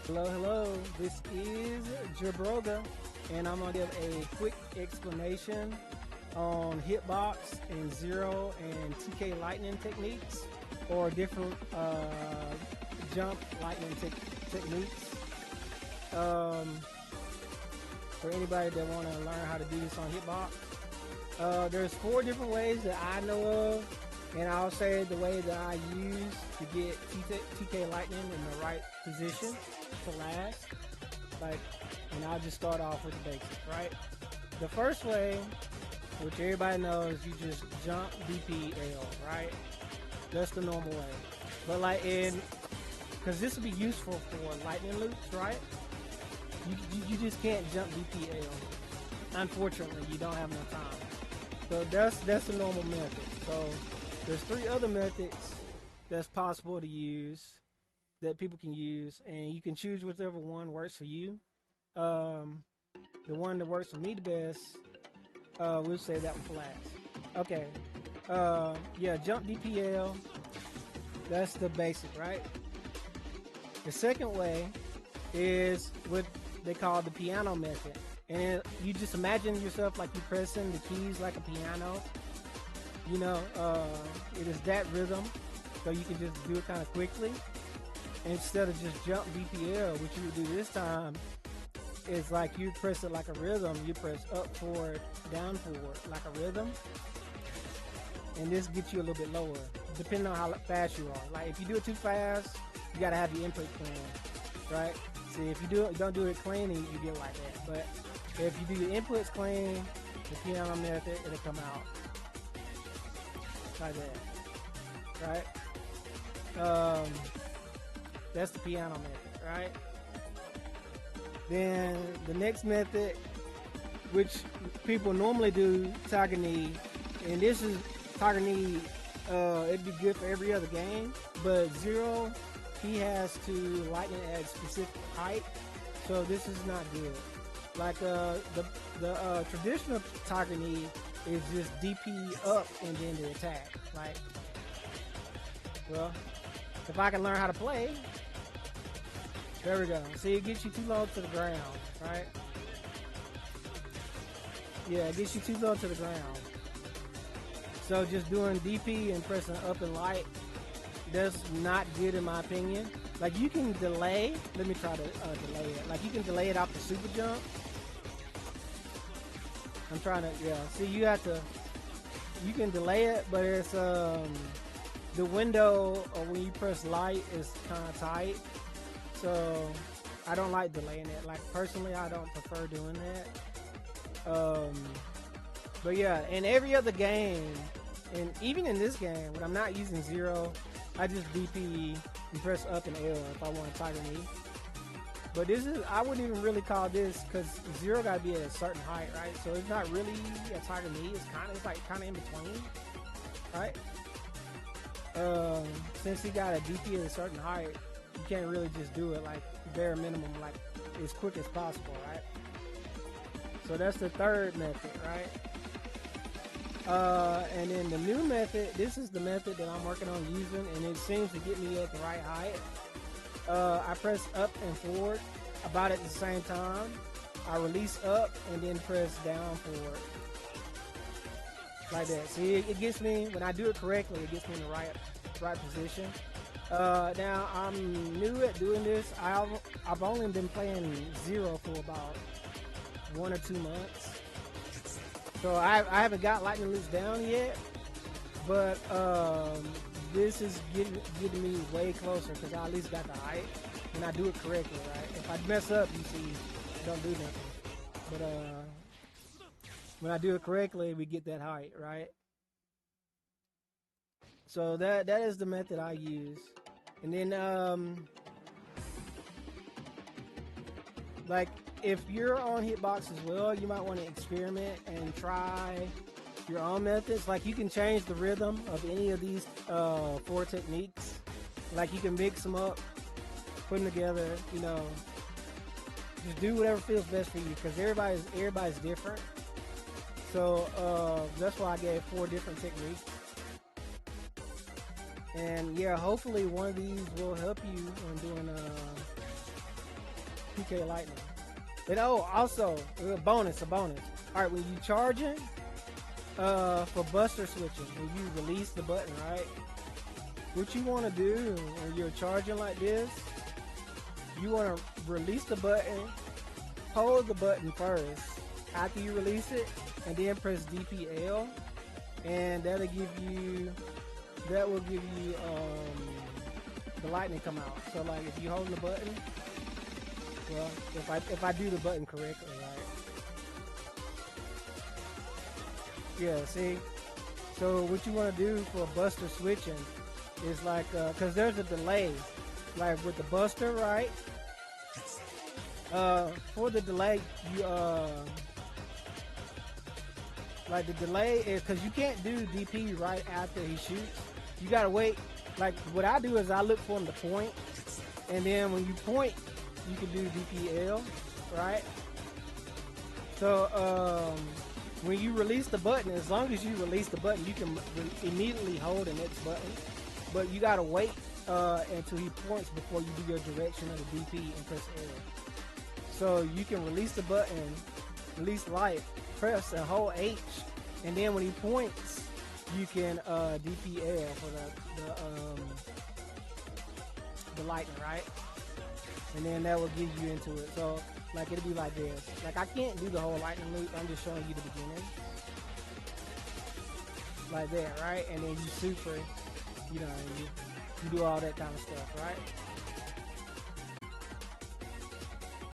Hello. This is Jabroga, and I'm gonna give a quick explanation on hitbox and zero and TK lightning techniques, or different jump lightning techniques. Um, for anybody that want to learn how to do this on hitbox, there's 4 different ways that I know of. And I'll say the way that I use to get TK lightning in the right position for last. And I'll just start off with the basics, right? The first way, which everybody knows, you just jump DPL, right? That's the normal way. But because this would be useful for lightning loops, right? You just can't jump DPL. Unfortunately, you don't have no time. So that's the normal method. So there's 3 other methods that's possible to use, that people can use, and you can choose whichever one works for you. The one that works for me the best, we'll say that one for last. Okay. Yeah, jump DPL. That's the basic, right? The second way is what they call the piano method. And you just imagine yourself like you're pressing the keys like a piano. You know, it is that rhythm, so you can just do it kind of quickly. Instead of just jump DPL, what you would do this time is like you press it like a rhythm. You press up forward, down forward, like a rhythm. And this gets you a little bit lower, depending on how fast you are. Like if you do it too fast, you gotta have your input clean, right? See, if you don't do it clean, you get like that. But if you do your inputs clean, the piano method, it'll come out like that, right? That's the piano method, right? Then the next method, which people normally do, tiger knee, and this is tiger knee. It'd be good for every other game, but zero, he has to lightning at a specific height, so this is not good. Like the traditional tiger knee is just DP up and then the attack. Like, well, if I can learn how to play, there we go. See, it gets you too low to the ground, right? Yeah, it gets you too low to the ground. So just doing DP and pressing up and light, that's not good in my opinion. Like you can delay, let me try to delay it. Like you can delay it off the super jump. I'm trying to, yeah. See, you can delay it, but it's the window of when you press light is kind of tight. So I don't like delaying it. Like personally, I don't prefer doing that. But yeah, in every other game, and even in this game, when I'm not using zero, I just DP and press up and L if I want to tiger knee. But this is, I wouldn't even really call this, because zero got to be at a certain height, right? So it's not really a tiger knee. It's like kind of in between, right? Since he got a DP at a certain height, you can't really just do it like bare minimum, like as quick as possible, right? So that's the third method, right? And then the new method, this is the method that I'm working on using, and it seems to get me at the right height. I press up and forward about at the same time. I release up and then press down forward. Like that. See, it gets me, when I do it correctly, it gets me in the right position. Now, I'm new at doing this. I've only been playing zero for about 1 or 2 months. So I haven't got lightning loops down yet. But this is getting me way closer because I at least got the height and I do it correctly, right? If I mess up, you see, don't do nothing. But when I do it correctly, we get that height, right? So that is the method I use. And then like if you're on Hitbox as well, you might want to experiment and try your own methods. Like you can change the rhythm of any of these 4 techniques. Like you can mix them up, put them together, you know. Just do whatever feels best for you, because everybody's different. So that's why I gave 4 different techniques. And yeah, hopefully one of these will help you on doing PK lightning. And oh, also a bonus. All right, when you charging, for buster switching, when you release the button, right? What you want to do when you're charging like this, you want to release the button, hold the button first after you release it, and then press DPL, and that will give you the lightning come out. So like if you hold the button, well, if I do the button correctly, right? Yeah, see. So what you want to do for buster switching is like, cause there's a delay, like with the buster, right? For the delay, you like the delay is cause you can't do DP right after he shoots. You gotta wait. Like what I do is I look for him to point, and then when you point, you can do DPL, right? So when you release the button, as long as you release the button, you can immediately hold the next button. But you gotta wait until he points before you do your direction of the DP and press L. So you can release the button, release light, press and hold H, and then when he points, you can DPL for the lightning, right? And then that will get you into it. So like it'll be like this. Like I can't do the whole lightning loop. I'm just showing you the beginning, like that, right? And then you super, you know, you do all that kind of stuff, right?